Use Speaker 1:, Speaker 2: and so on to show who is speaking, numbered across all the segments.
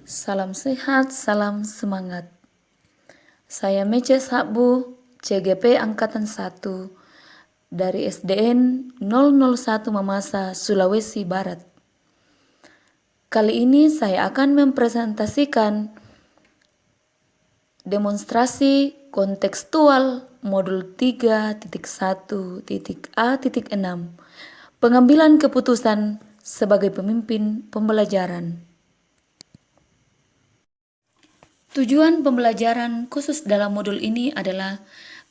Speaker 1: Salam sehat, salam semangat. Saya Meces Habbu, CGP Angkatan 1 dari SDN 001 Mamasa, Sulawesi Barat. Kali ini saya akan mempresentasikan demonstrasi kontekstual modul 3.1.A.6 pengambilan keputusan sebagai pemimpin pembelajaran. Tujuan pembelajaran khusus dalam modul ini adalah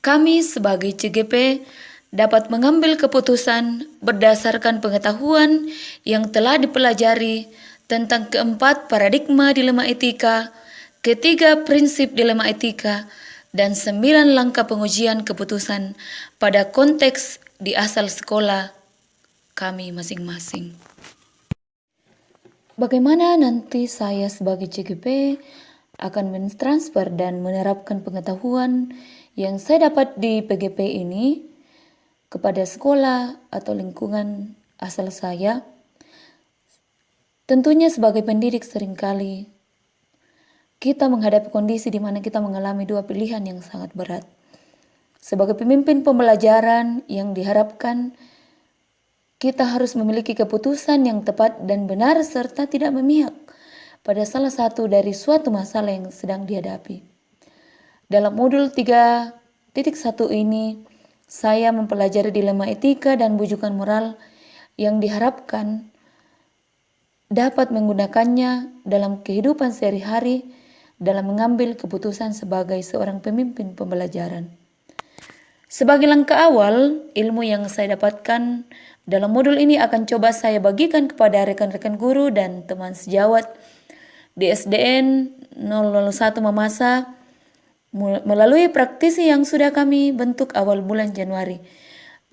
Speaker 1: kami sebagai CGP dapat mengambil keputusan berdasarkan pengetahuan yang telah dipelajari tentang keempat paradigma dilema etika, ketiga prinsip dilema etika, dan 9 langkah pengujian keputusan pada konteks di asal sekolah kami masing-masing. Bagaimana nanti saya sebagai CGP akan mentransfer dan menerapkan pengetahuan yang saya dapat di PGP ini kepada sekolah atau lingkungan asal saya. Tentunya sebagai pendidik seringkali kita menghadapi kondisi di mana kita mengalami dua pilihan yang sangat berat. Sebagai pemimpin pembelajaran yang diharapkan kita harus memiliki keputusan yang tepat dan benar serta tidak memihak pada salah satu dari suatu masalah yang sedang dihadapi. Dalam modul 3.1 ini, saya mempelajari dilema etika dan bujukan moral yang diharapkan dapat menggunakannya dalam kehidupan sehari-hari dalam mengambil keputusan sebagai seorang pemimpin pembelajaran. Sebagai langkah awal, ilmu yang saya dapatkan dalam modul ini akan coba saya bagikan kepada rekan-rekan guru dan teman sejawat di SDN 001 Mamasa melalui praktisi yang sudah kami bentuk awal bulan Januari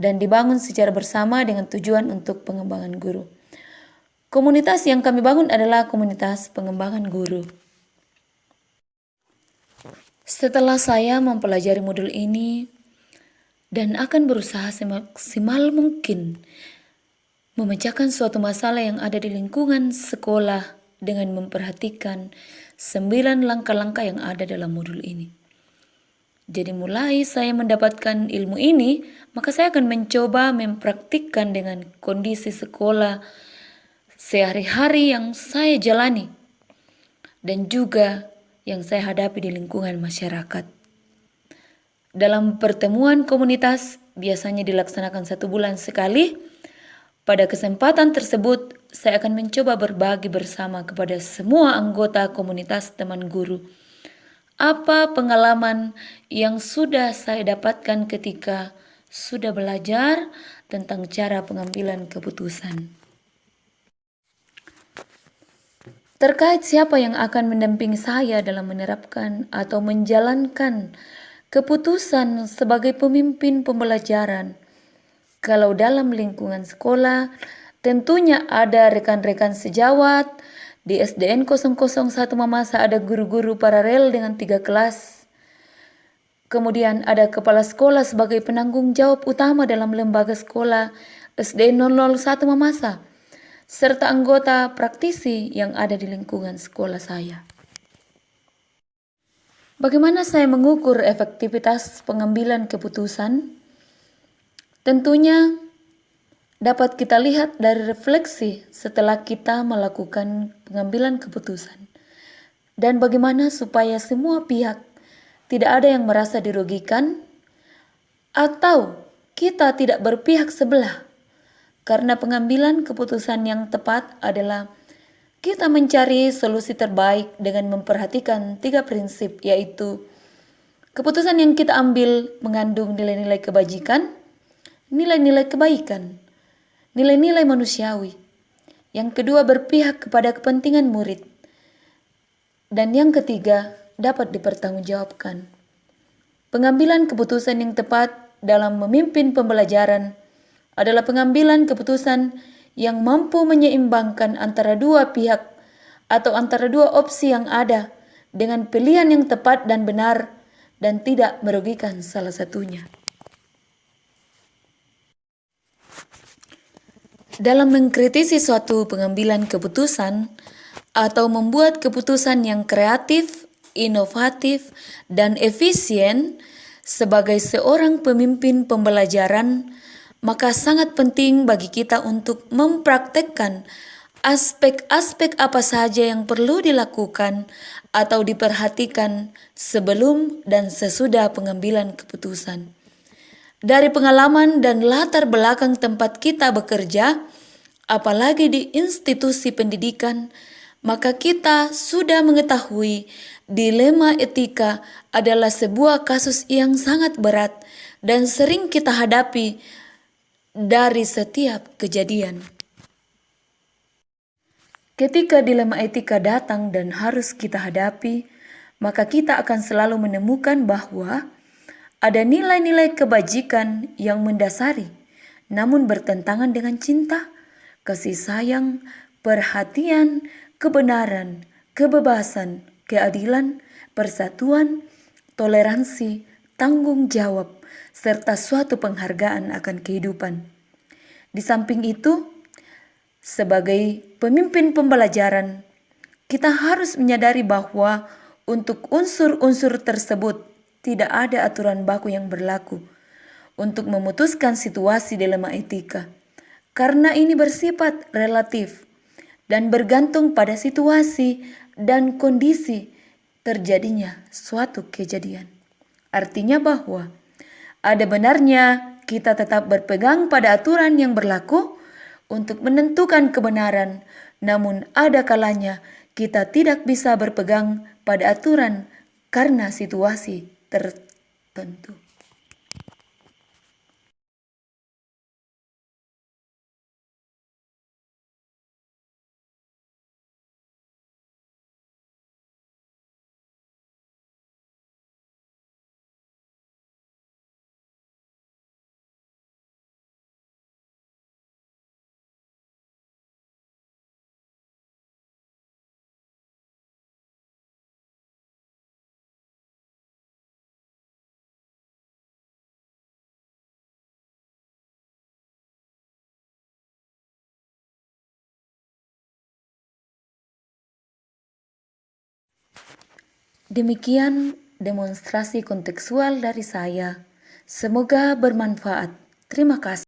Speaker 1: dan dibangun secara bersama dengan tujuan untuk pengembangan guru. Komunitas yang kami bangun adalah komunitas pengembangan guru. Setelah saya mempelajari modul ini dan akan berusaha semaksimal mungkin memecahkan suatu masalah yang ada di lingkungan sekolah dengan memperhatikan 9 langkah-langkah yang ada dalam modul ini. Jadi mulai saya mendapatkan ilmu ini, maka saya akan mencoba mempraktikkan dengan kondisi sekolah sehari-hari yang saya jalani dan juga yang saya hadapi di lingkungan masyarakat. Dalam pertemuan komunitas biasanya dilaksanakan 1 bulan sekali. Pada kesempatan tersebut, saya akan mencoba berbagi bersama kepada semua anggota komunitas teman guru apa pengalaman yang sudah saya dapatkan ketika sudah belajar tentang cara pengambilan keputusan. Terkait siapa yang akan mendampingi saya dalam menerapkan atau menjalankan keputusan sebagai pemimpin pembelajaran. Kalau dalam lingkungan sekolah, tentunya ada rekan-rekan sejawat. Di SDN 001 Mamasa ada guru-guru paralel dengan 3 kelas. Kemudian ada kepala sekolah sebagai penanggung jawab utama dalam lembaga sekolah SDN 001 Mamasa, serta anggota praktisi yang ada di lingkungan sekolah saya. Bagaimana saya mengukur efektivitas pengambilan keputusan? Tentunya dapat kita lihat dari refleksi setelah kita melakukan pengambilan keputusan. Dan bagaimana supaya semua pihak tidak ada yang merasa dirugikan atau kita tidak berpihak sebelah. Karena pengambilan keputusan yang tepat adalah kita mencari solusi terbaik dengan memperhatikan 3 prinsip, yaitu keputusan yang kita ambil mengandung nilai-nilai kebajikan, nilai-nilai kebaikan, nilai-nilai manusiawi. Yang kedua, berpihak kepada kepentingan murid. Dan yang ketiga, dapat dipertanggungjawabkan. Pengambilan keputusan yang tepat dalam memimpin pembelajaran adalah pengambilan keputusan yang mampu menyeimbangkan antara dua pihak atau antara dua opsi yang ada dengan pilihan yang tepat dan benar dan tidak merugikan salah satunya. Dalam mengkritisi suatu pengambilan keputusan, atau membuat keputusan yang kreatif, inovatif, dan efisien sebagai seorang pemimpin pembelajaran, maka sangat penting bagi kita untuk mempraktekkan aspek-aspek apa saja yang perlu dilakukan atau diperhatikan sebelum dan sesudah pengambilan keputusan. Dari pengalaman dan latar belakang tempat kita bekerja, apalagi di institusi pendidikan, maka kita sudah mengetahui dilema etika adalah sebuah kasus yang sangat berat dan sering kita hadapi dari setiap kejadian. Ketika dilema etika datang dan harus kita hadapi, maka kita akan selalu menemukan bahwa ada nilai-nilai kebajikan yang mendasari, namun bertentangan dengan cinta, kasih sayang, perhatian, kebenaran, kebebasan, keadilan, persatuan, toleransi, tanggung jawab, serta suatu penghargaan akan kehidupan. Di samping itu, sebagai pemimpin pembelajaran, kita harus menyadari bahwa untuk unsur-unsur tersebut tidak ada aturan baku yang berlaku untuk memutuskan situasi dilema etika, karena ini bersifat relatif dan bergantung pada situasi dan kondisi terjadinya suatu kejadian. Artinya bahwa ada benarnya kita tetap berpegang pada aturan yang berlaku untuk menentukan kebenaran, namun ada kalanya kita tidak bisa berpegang pada aturan karena situasi tertentu. Demikian demonstrasi kontekstual dari saya. Semoga bermanfaat. Terima kasih.